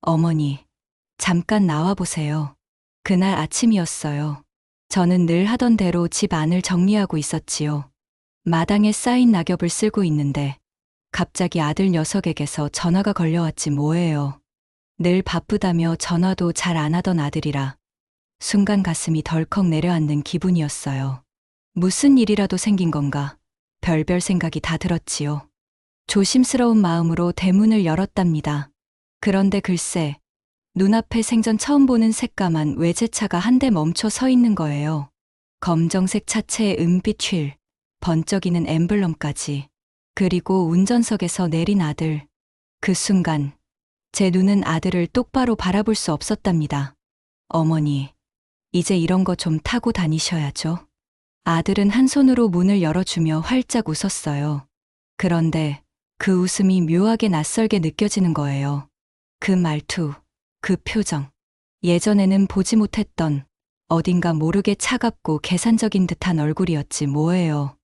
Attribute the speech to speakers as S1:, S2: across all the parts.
S1: 어머니, 잠깐 나와보세요. 그날 아침이었어요. 저는 늘 하던 대로 집 안을 정리하고 있었지요. 마당에 쌓인 낙엽을 쓸고 있는데 갑자기 아들 녀석에게서 전화가 걸려왔지 뭐예요. 늘 바쁘다며 전화도 잘 안 하던 아들이라 순간 가슴이 덜컥 내려앉는 기분이었어요. 무슨 일이라도 생긴 건가? 별별 생각이 다 들었지요. 조심스러운 마음으로 대문을 열었답니다. 그런데 글쎄, 눈앞에 생전 처음 보는 새까만 외제차가 한 대 멈춰 서 있는 거예요. 검정색 차체에 은빛 휠, 번쩍이는 엠블럼까지. 그리고 운전석에서 내린 아들. 그 순간 제 눈은 아들을 똑바로 바라볼 수 없었답니다. 어머니, 이제 이런 거 좀 타고 다니셔야죠. 아들은 한 손으로 문을 열어주며 활짝 웃었어요. 그런데 그 웃음이 묘하게 낯설게 느껴지는 거예요. 그 말투, 그 표정. 예전에는 보지 못했던 어딘가 모르게 차갑고 계산적인 듯한 얼굴이었지 뭐예요.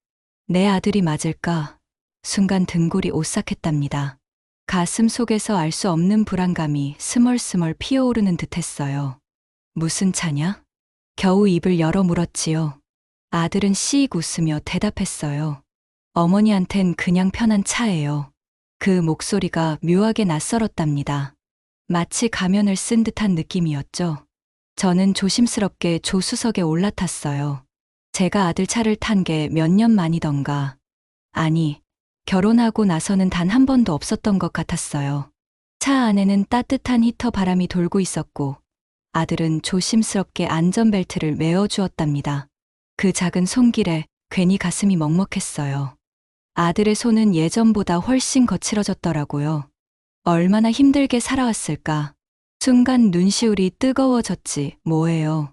S1: 내 아들이 맞을까? 순간 등골이 오싹했답니다. 가슴 속에서 알 수 없는 불안감이 스멀스멀 피어오르는 듯했어요. 무슨 차냐? 겨우 입을 열어 물었지요. 아들은 씩 웃으며 대답했어요. 어머니한텐 그냥 편한 차예요. 그 목소리가 묘하게 낯설었답니다. 마치 가면을 쓴 듯한 느낌이었죠. 저는 조심스럽게 조수석에 올라탔어요. 제가 아들 차를 탄 게 몇 년 만이던가. 아니, 결혼하고 나서는 단 한 번도 없었던 것 같았어요. 차 안에는 따뜻한 히터 바람이 돌고 있었고 아들은 조심스럽게 안전벨트를 메어주었답니다. 그 작은 손길에 괜히 가슴이 먹먹했어요. 아들의 손은 예전보다 훨씬 거칠어졌더라고요. 얼마나 힘들게 살아왔을까. 순간 눈시울이 뜨거워졌지 뭐예요.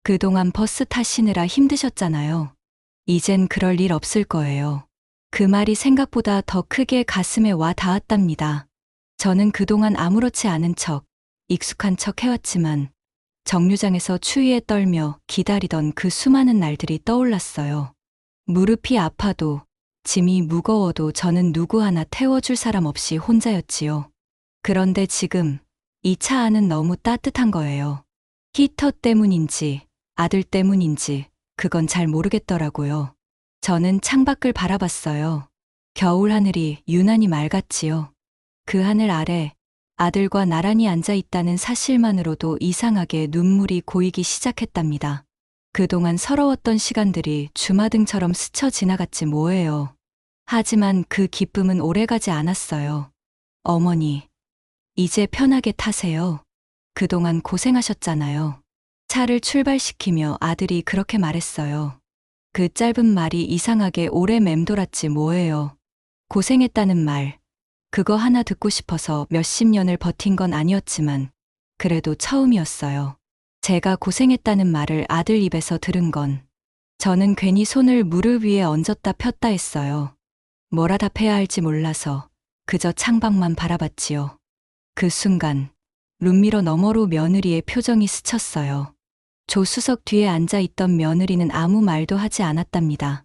S1: 그동안 버스 타시느라 힘드셨잖아요. 이젠 그럴 일 없을 거예요. 그 말이 생각보다 더 크게 가슴에 와 닿았답니다. 저는 그동안 아무렇지 않은 척, 익숙한 척 해왔지만 정류장에서 추위에 떨며 기다리던 그 수많은 날들이 떠올랐어요. 무릎이 아파도 짐이 무거워도 저는 누구 하나 태워줄 사람 없이 혼자였지요. 그런데 지금 이 차 안은 너무 따뜻한 거예요. 히터 때문인지 아들 때문인지 그건 잘 모르겠더라고요. 저는 창밖을 바라봤어요. 겨울 하늘이 유난히 맑았지요. 그 하늘 아래 아들과 나란히 앉아 있다는 사실만으로도 이상하게 눈물이 고이기 시작했답니다. 그동안 서러웠던 시간들이 주마등처럼 스쳐 지나갔지 뭐예요. 하지만 그 기쁨은 오래가지 않았어요. 어머니, 이제 편하게 타세요. 그동안 고생하셨잖아요. 차를 출발시키며 아들이 그렇게 말했어요. 그 짧은 말이 이상하게 오래 맴돌았지 뭐예요. 고생했다는 말, 그거 하나 듣고 싶어서 몇십 년을 버틴 건 아니었지만 그래도 처음이었어요. 제가 고생했다는 말을 아들 입에서 들은 건 저는 괜히 손을 무릎 위에 얹었다 폈다 했어요. 뭐라 답해야 할지 몰라서 그저 창밖만 바라봤지요. 그 순간 룸미러 너머로 며느리의 표정이 스쳤어요. 조수석 뒤에 앉아 있던 며느리는 아무 말도 하지 않았답니다.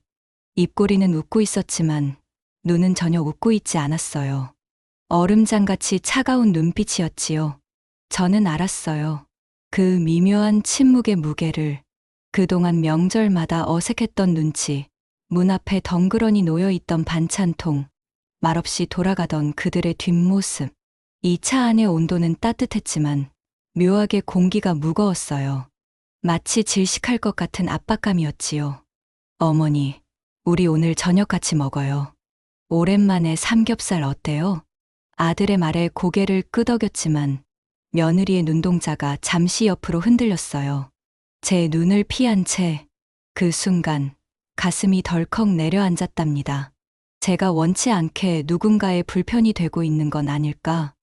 S1: 입꼬리는 웃고 있었지만 눈은 전혀 웃고 있지 않았어요. 얼음장같이 차가운 눈빛이었지요. 저는 알았어요. 그 미묘한 침묵의 무게를. 그동안 명절마다 어색했던 눈치, 문 앞에 덩그러니 놓여있던 반찬통, 말없이 돌아가던 그들의 뒷모습. 이 차 안의 온도는 따뜻했지만 묘하게 공기가 무거웠어요. 마치 질식할 것 같은 압박감이었지요. 어머니, 우리 오늘 저녁 같이 먹어요. 오랜만에 삼겹살 어때요? 아들의 말에 고개를 끄덕였지만 며느리의 눈동자가 잠시 옆으로 흔들렸어요. 제 눈을 피한 채 그 순간 가슴이 덜컥 내려앉았답니다. 제가 원치 않게 누군가의 불편이 되고 있는 건 아닐까?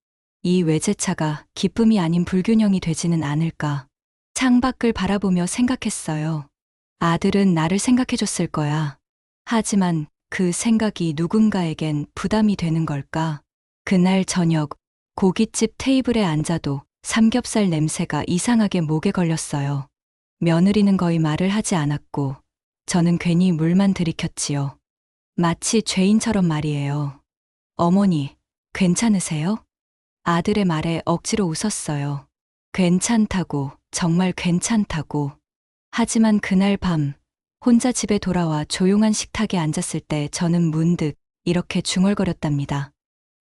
S1: 이 외제차가 기쁨이 아닌 불균형이 되지는 않을까? 창밖을 바라보며 생각했어요. 아들은 나를 생각해줬을 거야. 하지만 그 생각이 누군가에겐 부담이 되는 걸까? 그날 저녁 고깃집 테이블에 앉아도 삼겹살 냄새가 이상하게 목에 걸렸어요. 며느리는 거의 말을 하지 않았고 저는 괜히 물만 들이켰지요. 마치 죄인처럼 말이에요. 어머니, 괜찮으세요? 아들의 말에 억지로 웃었어요. 괜찮다고, 정말 괜찮다고. 하지만 그날 밤, 혼자 집에 돌아와 조용한 식탁에 앉았을 때 저는 문득 이렇게 중얼거렸답니다.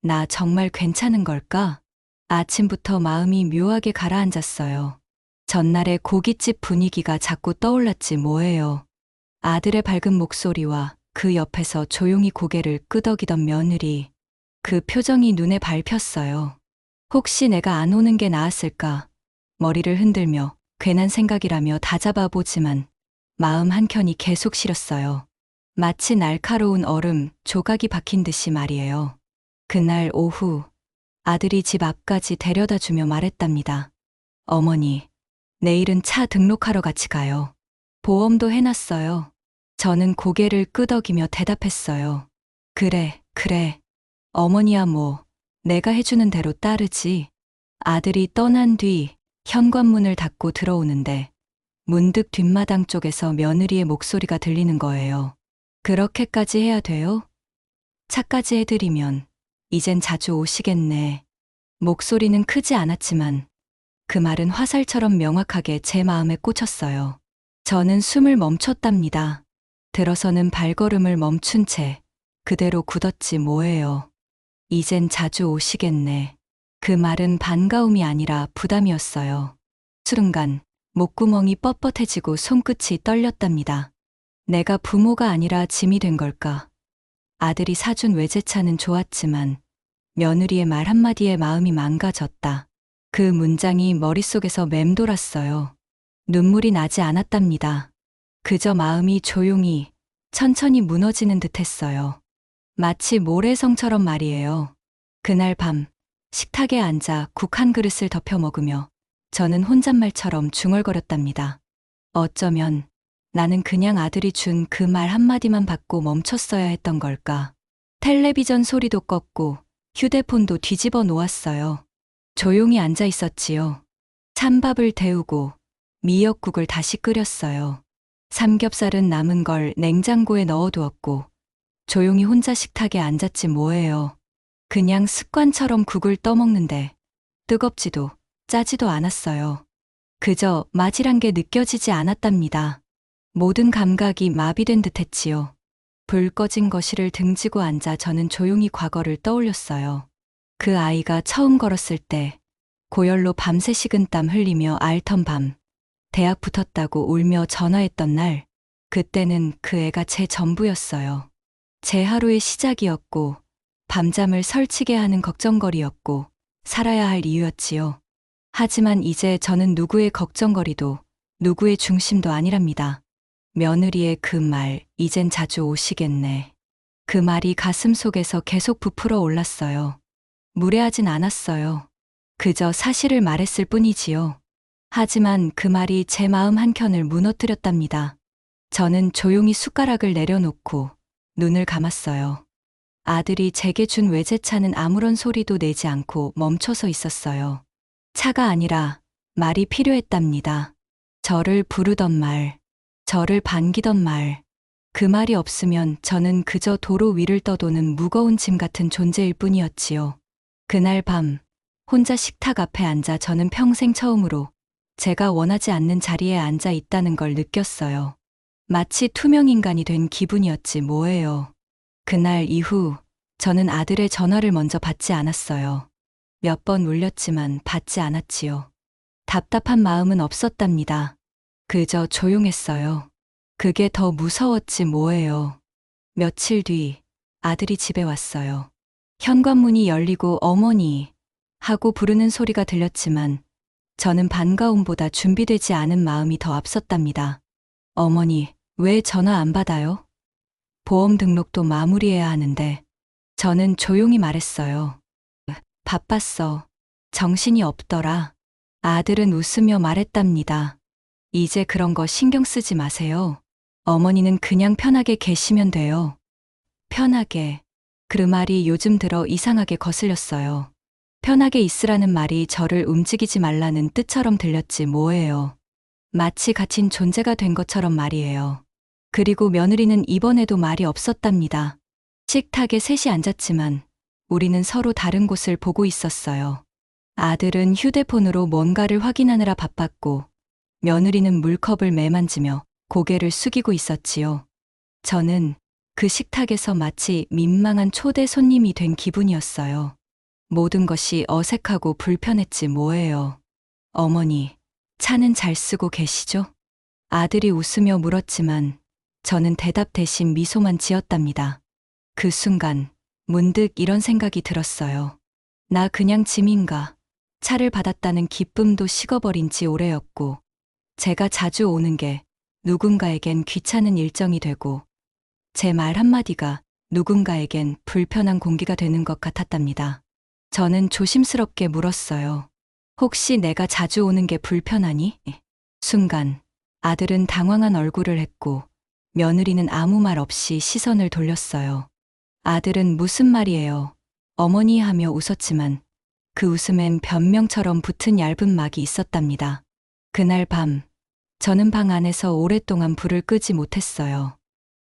S1: 나 정말 괜찮은 걸까? 아침부터 마음이 묘하게 가라앉았어요. 전날의 고깃집 분위기가 자꾸 떠올랐지 뭐예요. 아들의 밝은 목소리와 그 옆에서 조용히 고개를 끄덕이던 며느리. 그 표정이 눈에 밟혔어요. 혹시 내가 안 오는 게 나았을까? 머리를 흔들며 괜한 생각이라며 다잡아 보지만 마음 한켠이 계속 시렸어요. 마치 날카로운 얼음 조각이 박힌 듯이 말이에요. 그날 오후 아들이 집 앞까지 데려다 주며 말했답니다. 어머니, 내일은 차 등록하러 같이 가요. 보험도 해놨어요. 저는 고개를 끄덕이며 대답했어요. 그래, 그래. 어머니야 뭐, 내가 해주는 대로 따르지. 아들이 떠난 뒤 현관문을 닫고 들어오는데 문득 뒷마당 쪽에서 며느리의 목소리가 들리는 거예요. 그렇게까지 해야 돼요? 차까지 해드리면 이젠 자주 오시겠네. 목소리는 크지 않았지만 그 말은 화살처럼 명확하게 제 마음에 꽂혔어요. 저는 숨을 멈췄답니다. 들어서는 발걸음을 멈춘 채 그대로 굳었지 뭐예요. 이젠 자주 오시겠네. 그 말은 반가움이 아니라 부담이었어요. 순간 목구멍이 뻣뻣해지고 손끝이 떨렸답니다. 내가 부모가 아니라 짐이 된 걸까? 아들이 사준 외제차는 좋았지만 며느리의 말 한마디에 마음이 망가졌다. 그 문장이 머릿속에서 맴돌았어요. 눈물이 나지 않았답니다. 그저 마음이 조용히, 천천히 무너지는 듯했어요. 마치 모래성처럼 말이에요. 그날 밤 식탁에 앉아 국 한 그릇을 덮여 먹으며 저는 혼잣말처럼 중얼거렸답니다. 어쩌면 나는 그냥 아들이 준 그 말 한마디만 받고 멈췄어야 했던 걸까. 텔레비전 소리도 껐고 휴대폰도 뒤집어 놓았어요. 조용히 앉아 있었지요. 찬밥을 데우고 미역국을 다시 끓였어요. 삼겹살은 남은 걸 냉장고에 넣어두었고 조용히 혼자 식탁에 앉았지 뭐예요. 그냥 습관처럼 국을 떠먹는데 뜨겁지도 짜지도 않았어요. 그저 맛이란 게 느껴지지 않았답니다. 모든 감각이 마비된 듯했지요. 불 꺼진 거실을 등지고 앉아 저는 조용히 과거를 떠올렸어요. 그 아이가 처음 걸었을 때 고열로 밤새 식은땀 흘리며 앓던 밤, 대학 붙었다고 울며 전화했던 날, 그때는 그 애가 제 전부였어요. 제 하루의 시작이었고 밤잠을 설치게 하는 걱정거리였고 살아야 할 이유였지요. 하지만 이제 저는 누구의 걱정거리도 누구의 중심도 아니랍니다. 며느리의 그 말, 이젠 자주 오시겠네. 그 말이 가슴 속에서 계속 부풀어 올랐어요. 무례하진 않았어요. 그저 사실을 말했을 뿐이지요. 하지만 그 말이 제 마음 한켠을 무너뜨렸답니다. 저는 조용히 숟가락을 내려놓고 눈을 감았어요. 아들이 제게 준 외제차는 아무런 소리도 내지 않고 멈춰서 있었어요. 차가 아니라 말이 필요했답니다. 저를 부르던 말, 저를 반기던 말. 그 말이 없으면 저는 그저 도로 위를 떠도는 무거운 짐 같은 존재일 뿐이었지요. 그날 밤, 혼자 식탁 앞에 앉아 저는 평생 처음으로 제가 원하지 않는 자리에 앉아 있다는 걸 느꼈어요. 마치 투명인간이 된 기분이었지 뭐예요. 그날 이후 저는 아들의 전화를 먼저 받지 않았어요. 몇 번 울렸지만 받지 않았지요. 답답한 마음은 없었답니다. 그저 조용했어요. 그게 더 무서웠지 뭐예요. 며칠 뒤 아들이 집에 왔어요. 현관문이 열리고 어머니 하고 부르는 소리가 들렸지만 저는 반가움보다 준비되지 않은 마음이 더 앞섰답니다. 어머니, 왜 전화 안 받아요? 보험 등록도 마무리해야 하는데. 저는 조용히 말했어요. 바빴어. 정신이 없더라. 아들은 웃으며 말했답니다. 이제 그런 거 신경 쓰지 마세요. 어머니는 그냥 편하게 계시면 돼요. 편하게. 그 말이 요즘 들어 이상하게 거슬렸어요. 편하게 있으라는 말이 저를 움직이지 말라는 뜻처럼 들렸지 뭐예요. 마치 갇힌 존재가 된 것처럼 말이에요. 그리고 며느리는 이번에도 말이 없었답니다. 식탁에 셋이 앉았지만 우리는 서로 다른 곳을 보고 있었어요. 아들은 휴대폰으로 뭔가를 확인하느라 바빴고, 며느리는 물컵을 매만지며 고개를 숙이고 있었지요. 저는 그 식탁에서 마치 민망한 초대 손님이 된 기분이었어요. 모든 것이 어색하고 불편했지 뭐예요. 어머니, 차는 잘 쓰고 계시죠? 아들이 웃으며 물었지만 저는 대답 대신 미소만 지었답니다. 그 순간 문득 이런 생각이 들었어요. 나 그냥 짐인가? 차를 받았다는 기쁨도 식어버린 지 오래였고, 제가 자주 오는 게 누군가에겐 귀찮은 일정이 되고, 제 말 한마디가 누군가에겐 불편한 공기가 되는 것 같았답니다. 저는 조심스럽게 물었어요. 혹시 내가 자주 오는 게 불편하니? 순간 아들은 당황한 얼굴을 했고, 며느리는 아무 말 없이 시선을 돌렸어요. 아들은 무슨 말이에요? 어머니 하며 웃었지만 그 웃음엔 변명처럼 붙은 얇은 막이 있었답니다. 그날 밤, 저는 방 안에서 오랫동안 불을 끄지 못했어요.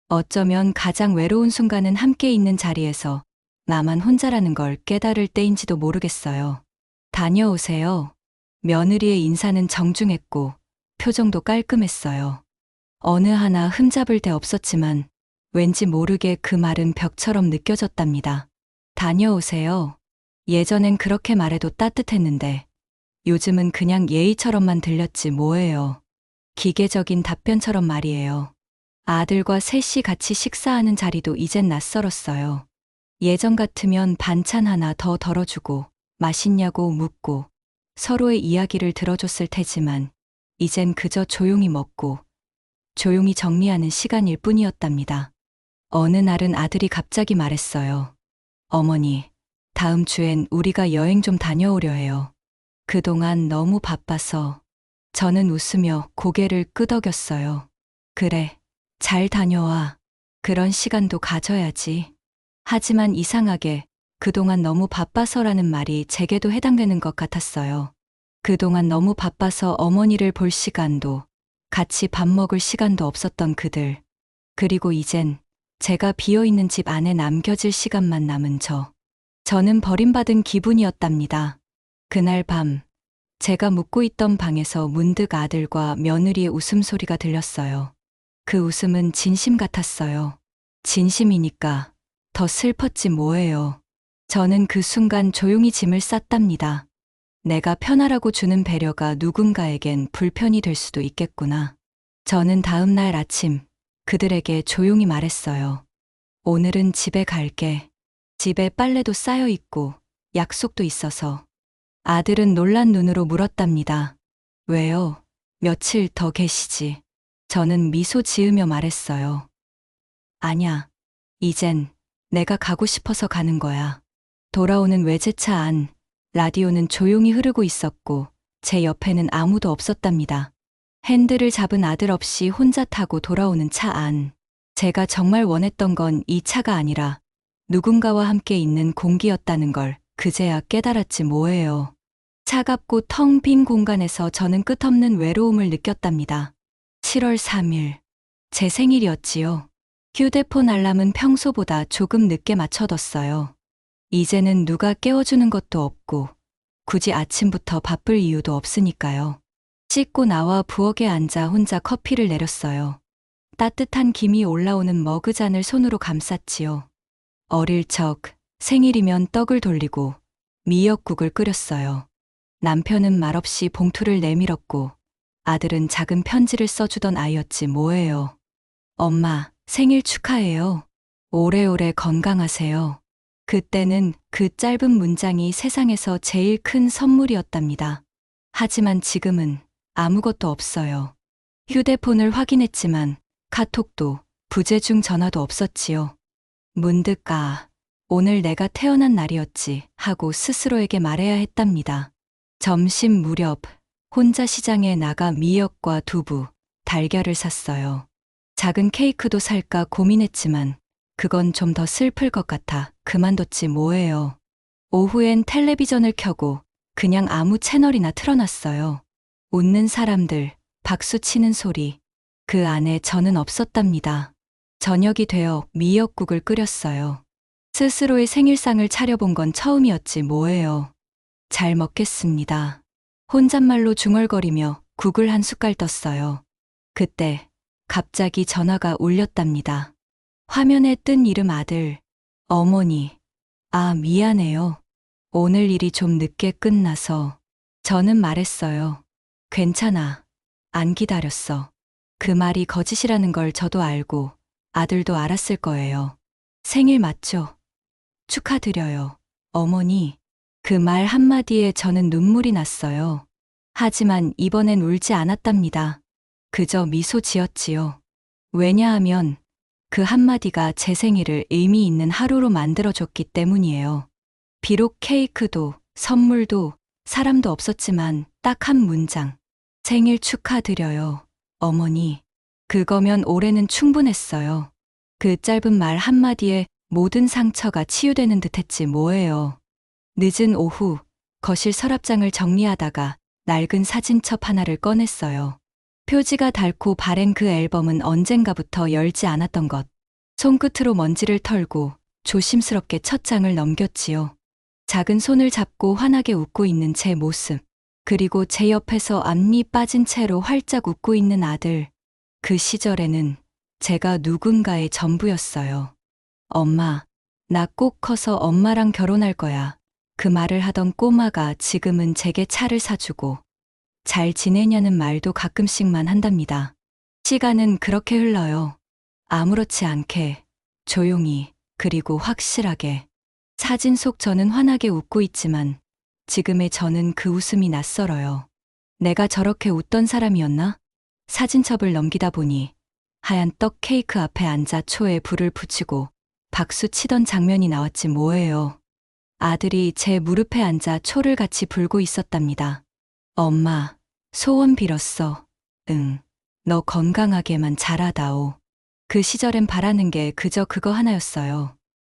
S1: 어쩌면 가장 외로운 순간은 함께 있는 자리에서 나만 혼자라는 걸 깨달을 때인지도 모르겠어요. 다녀오세요. 며느리의 인사는 정중했고 표정도 깔끔했어요. 어느 하나 흠잡을 데 없었지만 왠지 모르게 그 말은 벽처럼 느껴졌답니다. 다녀오세요. 예전엔 그렇게 말해도 따뜻했는데 요즘은 그냥 예의처럼만 들렸지 뭐예요. 기계적인 답변처럼 말이에요. 아들과 셋이 같이 식사하는 자리도 이젠 낯설었어요. 예전 같으면 반찬 하나 더 덜어주고 맛있냐고 묻고 서로의 이야기를 들어줬을 테지만 이젠 그저 조용히 먹고 조용히 정리하는 시간일 뿐이었답니다. 어느 날은 아들이 갑자기 말했어요. 어머니, 다음 주엔 우리가 여행 좀 다녀오려 해요. 그동안 너무 바빠서. 저는 웃으며 고개를 끄덕였어요. 그래, 잘 다녀와. 그런 시간도 가져야지. 하지만 이상하게 그동안 너무 바빠서라는 말이 제게도 해당되는 것 같았어요. 그동안 너무 바빠서 어머니를 볼 시간도, 같이 밥 먹을 시간도 없었던 그들. 그리고 이젠 제가 비어있는 집 안에 남겨질 시간만 남은 저. 저는 버림받은 기분이었답니다. 그날 밤, 제가 묵고 있던 방에서 문득 아들과 며느리의 웃음소리가 들렸어요. 그 웃음은 진심 같았어요. 진심이니까 더 슬펐지 뭐예요. 저는 그 순간 조용히 짐을 쌌답니다. 내가 편하라고 주는 배려가 누군가에겐 불편이 될 수도 있겠구나. 저는 다음 날 아침 그들에게 조용히 말했어요. 오늘은 집에 갈게. 집에 빨래도 쌓여 있고 약속도 있어서. 아들은 놀란 눈으로 물었답니다. 왜요? 며칠 더 계시지. 저는 미소 지으며 말했어요. 아냐, 이젠 내가 가고 싶어서 가는 거야. 돌아오는 외제차 안, 라디오는 조용히 흐르고 있었고 제 옆에는 아무도 없었답니다. 핸들을 잡은 아들 없이 혼자 타고 돌아오는 차 안. 제가 정말 원했던 건 이 차가 아니라 누군가와 함께 있는 공기였다는 걸 그제야 깨달았지 뭐예요. 차갑고 텅 빈 공간에서 저는 끝없는 외로움을 느꼈답니다. 7월 3일, 제 생일이었지요. 휴대폰 알람은 평소보다 조금 늦게 맞춰뒀어요. 이제는 누가 깨워주는 것도 없고 굳이 아침부터 바쁠 이유도 없으니까요. 씻고 나와 부엌에 앉아 혼자 커피를 내렸어요. 따뜻한 김이 올라오는 머그잔을 손으로 감쌌지요. 어릴 적 생일이면 떡을 돌리고 미역국을 끓였어요. 남편은 말없이 봉투를 내밀었고 아들은 작은 편지를 써주던 아이였지 뭐예요. 엄마, 생일 축하해요. 오래오래 건강하세요. 그때는 그 짧은 문장이 세상에서 제일 큰 선물이었답니다. 하지만 지금은 아무것도 없어요. 휴대폰을 확인했지만 카톡도 부재중 전화도 없었지요. 문득 오늘 내가 태어난 날이었지 하고 스스로에게 말해야 했답니다. 점심 무렵 혼자 시장에 나가 미역과 두부, 달걀을 샀어요. 작은 케이크도 살까 고민했지만 그건 좀 더 슬플 것 같아 그만뒀지 뭐예요. 오후엔 텔레비전을 켜고 그냥 아무 채널이나 틀어놨어요. 웃는 사람들, 박수 치는 소리. 그 안에 저는 없었답니다. 저녁이 되어 미역국을 끓였어요. 스스로의 생일상을 차려본 건 처음이었지 뭐예요. 잘 먹겠습니다. 혼잣말로 중얼거리며 국을 한 숟갈 떴어요. 그때 갑자기 전화가 울렸답니다. 화면에 뜬 이름 아들. 어머니. 아, 미안해요. 오늘 일이 좀 늦게 끝나서. 저는 말했어요. 괜찮아. 안 기다렸어. 그 말이 거짓이라는 걸 저도 알고 아들도 알았을 거예요. 생일 맞죠? 축하드려요. 어머니. 그 말 한마디에 저는 눈물이 났어요. 하지만 이번엔 울지 않았답니다. 그저 미소 지었지요. 왜냐하면 그 한마디가 제 생일을 의미 있는 하루로 만들어줬기 때문이에요. 비록 케이크도 선물도 사람도 없었지만 딱 한 문장. 생일 축하드려요, 어머니. 그거면 올해는 충분했어요. 그 짧은 말 한마디에 모든 상처가 치유되는 듯했지 뭐예요. 늦은 오후 거실 서랍장을 정리하다가 낡은 사진첩 하나를 꺼냈어요. 표지가 닳고 바랜 그 앨범은 언젠가부터 열지 않았던 것. 손끝으로 먼지를 털고 조심스럽게 첫 장을 넘겼지요. 작은 손을 잡고 환하게 웃고 있는 제 모습. 그리고 제 옆에서 앞니 빠진 채로 활짝 웃고 있는 아들. 그 시절에는 제가 누군가의 전부였어요. 엄마, 나 꼭 커서 엄마랑 결혼할 거야. 그 말을 하던 꼬마가 지금은 제게 차를 사주고 잘 지내냐는 말도 가끔씩만 한답니다. 시간은 그렇게 흘러요. 아무렇지 않게, 조용히, 그리고 확실하게. 사진 속 저는 환하게 웃고 있지만 지금의 저는 그 웃음이 낯설어요. 내가 저렇게 웃던 사람이었나? 사진첩을 넘기다 보니 하얀 떡 케이크 앞에 앉아 초에 불을 붙이고 박수 치던 장면이 나왔지 뭐예요. 아들이 제 무릎에 앉아 초를 같이 불고 있었답니다. 엄마, 소원 빌었어. 응, 너 건강하게만 자라다오. 그 시절엔 바라는 게 그저 그거 하나였어요.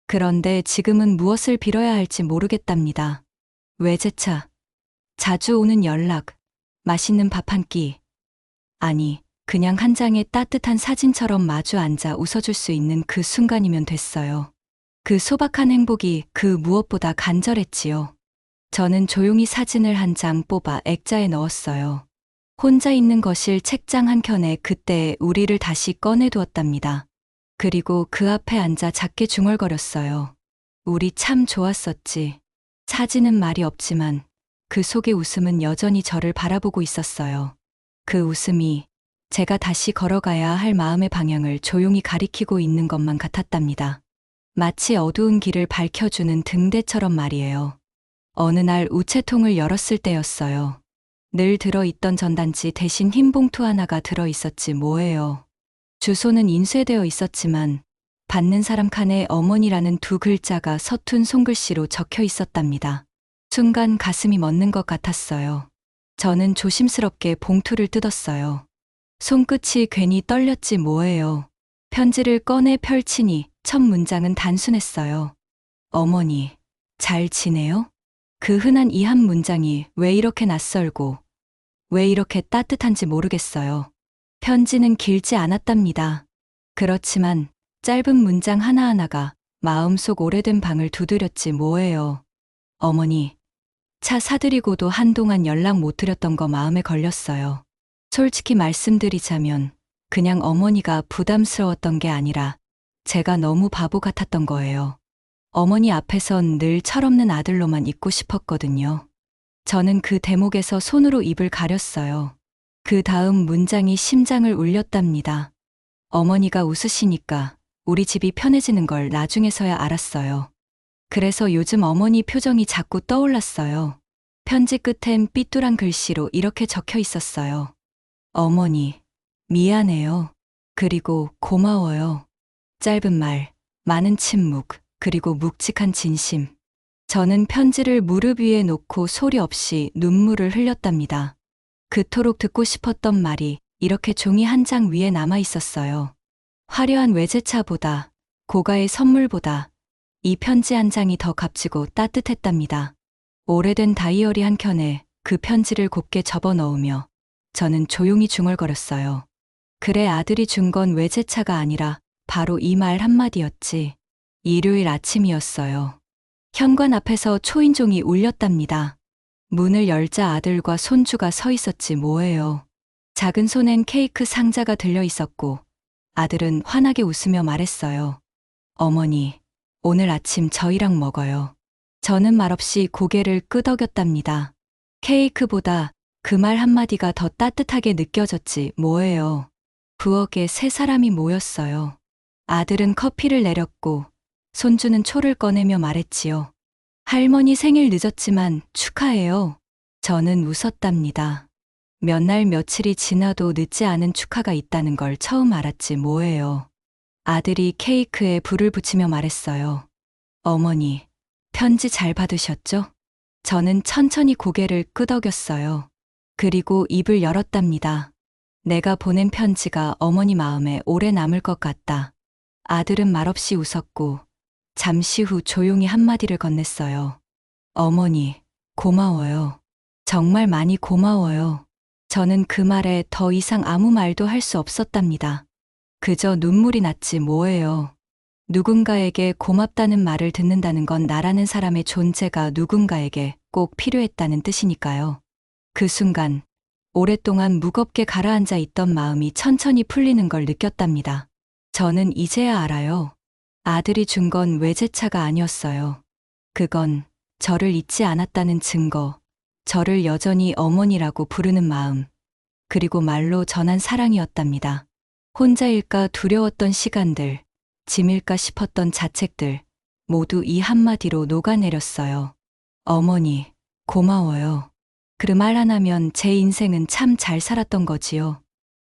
S1: 그런데 지금은 무엇을 빌어야 할지 모르겠답니다. 외제차, 자주 오는 연락, 맛있는 밥 한 끼. 아니, 그냥 한 장의 따뜻한 사진처럼 마주 앉아 웃어줄 수 있는 그 순간이면 됐어요. 그 소박한 행복이 그 무엇보다 간절했지요. 저는 조용히 사진을 한 장 뽑아 액자에 넣었어요. 혼자 있는 거실 책장 한켠에 그때의 우리를 다시 꺼내두었답니다. 그리고 그 앞에 앉아 작게 중얼거렸어요. 우리 참 좋았었지. 사진은 말이 없지만 그 속의 웃음은 여전히 저를 바라보고 있었어요. 그 웃음이 제가 다시 걸어가야 할 마음의 방향을 조용히 가리키고 있는 것만 같았답니다. 마치 어두운 길을 밝혀주는 등대처럼 말이에요. 어느 날 우체통을 열었을 때였어요. 늘 들어있던 전단지 대신 흰 봉투 하나가 들어있었지 뭐예요. 주소는 인쇄되어 있었지만 받는 사람 칸에 어머니라는 두 글자가 서툰 손글씨로 적혀 있었답니다. 순간 가슴이 멎는 것 같았어요. 저는 조심스럽게 봉투를 뜯었어요. 손끝이 괜히 떨렸지 뭐예요. 편지를 꺼내 펼치니 첫 문장은 단순했어요. 어머니, 잘 지내요? 그 흔한 이 한 문장이 왜 이렇게 낯설고 왜 이렇게 따뜻한지 모르겠어요. 편지는 길지 않았답니다. 그렇지만 짧은 문장 하나하나가 마음속 오래된 방을 두드렸지 뭐예요. 어머니, 차 사드리고도 한동안 연락 못 드렸던 거 마음에 걸렸어요. 솔직히 말씀드리자면 그냥 어머니가 부담스러웠던 게 아니라 제가 너무 바보 같았던 거예요. 어머니 앞에선 늘 철없는 아들로만 있고 싶었거든요. 저는 그 대목에서 손으로 입을 가렸어요. 그 다음 문장이 심장을 울렸답니다. 어머니가 웃으시니까 우리 집이 편해지는 걸 나중에서야 알았어요. 그래서 요즘 어머니 표정이 자꾸 떠올랐어요. 편지 끝엔 삐뚤한 글씨로 이렇게 적혀 있었어요. 어머니, 미안해요. 그리고 고마워요. 짧은 말, 많은 침묵, 그리고 묵직한 진심. 저는 편지를 무릎 위에 놓고 소리 없이 눈물을 흘렸답니다. 그토록 듣고 싶었던 말이 이렇게 종이 한 장 위에 남아 있었어요. 화려한 외제차보다, 고가의 선물보다 이 편지 한 장이 더 값지고 따뜻했답니다. 오래된 다이어리 한 켠에 그 편지를 곱게 접어 넣으며 저는 조용히 중얼거렸어요. 그래, 아들이 준 건 외제차가 아니라 바로 이 말 한마디였지. 일요일 아침이었어요. 현관 앞에서 초인종이 울렸답니다. 문을 열자 아들과 손주가 서 있었지 뭐예요. 작은 손엔 케이크 상자가 들려 있었고 아들은 환하게 웃으며 말했어요. 어머니, 오늘 아침 저희랑 먹어요. 저는 말없이 고개를 끄덕였답니다. 케이크보다 그 말 한마디가 더 따뜻하게 느껴졌지 뭐예요. 부엌에 세 사람이 모였어요. 아들은 커피를 내렸고 손주는 초를 꺼내며 말했지요. 할머니 생일 늦었지만 축하해요. 저는 웃었답니다. 몇 날 며칠이 지나도 늦지 않은 축하가 있다는 걸 처음 알았지 뭐예요. 아들이 케이크에 불을 붙이며 말했어요. 어머니, 편지 잘 받으셨죠? 저는 천천히 고개를 끄덕였어요. 그리고 입을 열었답니다. 내가 보낸 편지가 어머니 마음에 오래 남을 것 같다. 아들은 말없이 웃었고 잠시 후 조용히 한마디를 건넸어요. 어머니, 고마워요. 정말 많이 고마워요. 저는 그 말에 더 이상 아무 말도 할 수 없었답니다. 그저 눈물이 났지 뭐예요. 누군가에게 고맙다는 말을 듣는다는 건 나라는 사람의 존재가 누군가에게 꼭 필요했다는 뜻이니까요. 그 순간 오랫동안 무겁게 가라앉아 있던 마음이 천천히 풀리는 걸 느꼈답니다. 저는 이제야 알아요. 아들이 준 건 외제차가 아니었어요. 그건 저를 잊지 않았다는 증거, 저를 여전히 어머니라고 부르는 마음, 그리고 말로 전한 사랑이었답니다. 혼자일까 두려웠던 시간들, 짐일까 싶었던 자책들, 모두 이 한마디로 녹아내렸어요. 어머니, 고마워요. 그 말 하나면 제 인생은 참 잘 살았던 거지요.